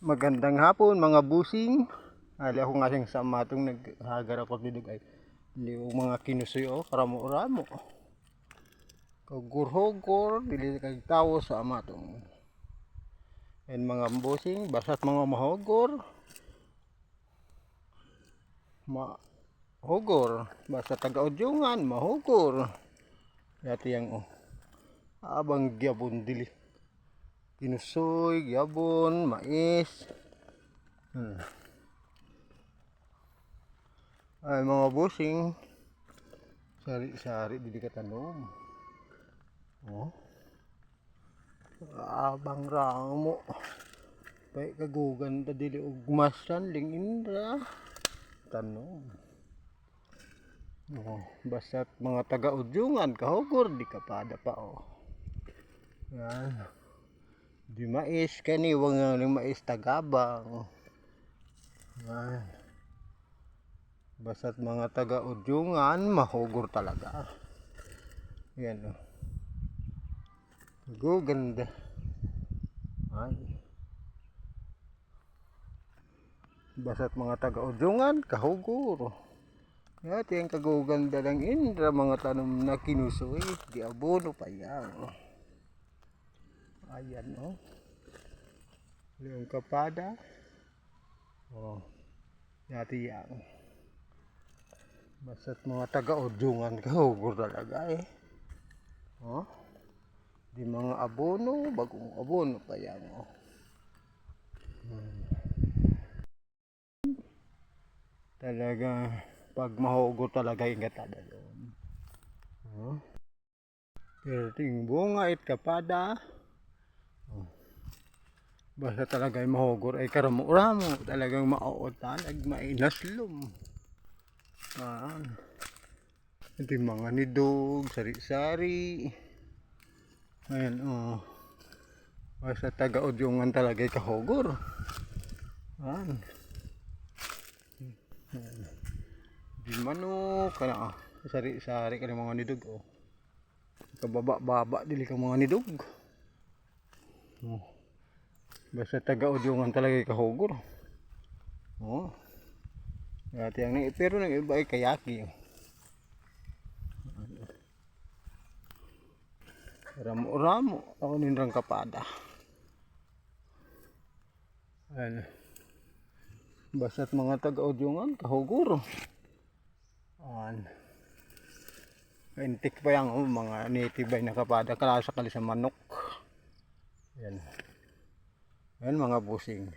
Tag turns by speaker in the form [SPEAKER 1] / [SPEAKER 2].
[SPEAKER 1] Magandang hapon mga busing. Ali ako nga siyang sa matong naghagar ako dito ay liw mga kinusoy o karamo-ramo. Kagurhogor dili kag tawo sa amatong. And mga busing basat mga mahogor. Mahogor basta taga-udyungan mahogor. Yati yang abang gyabon dili. Kinusoy, gyabon, mais. Ay mga busing, sari-sari dili katanom. Oh. Abang ramo. Pay kagugan ta dili og masan ling indra. Tanom. Oh, basta mga taga-udyungan kahugor di kapada pa oh. Yan. Di mais kani wang mais tagabang. Yan. Basta't mga taga-udyungan mahugor talaga. Yan oh. Guganda. Ay. Basta't mga taga-udyungan kahugor. Yan yung kaguganda ng indra mga tanom na kinusoy. Di abono pa yan. Ayan oh. Yung kapada. Oh. Yati yan. Basta't mga taga-udyungan kahugor talaga eh. Oh. Di mga abono, bagong abono pa yan oh. Talaga pag mahugor talaga yung katada doon. Oh. Pero ting bunga it kapada. Oh. Basta talaga yung mahugor ay karamo-ramo. Talagang mauutalag, mainaslom. Ito yung mga nidog, sari-sari. Ayan oh. Basta taga-udyungan talaga yung kahugor. Ayan. Di manok kana ah. Sari-sari ka ng mga nidog oh. Kababa-baba dili ka mga nidog. Oh. Basta taga-udyungan talaga yung kahugor. Oh. Dati ang pero nang iba ay kayaki. Ramo-ramo ako ninrang kapada. Ayan. Basta't mga taga-udyungan kahugor. Ayan. Kaintik pa yan mga native ay nakapada kalasa kali sa manok. Ayan. Ayan mga busing.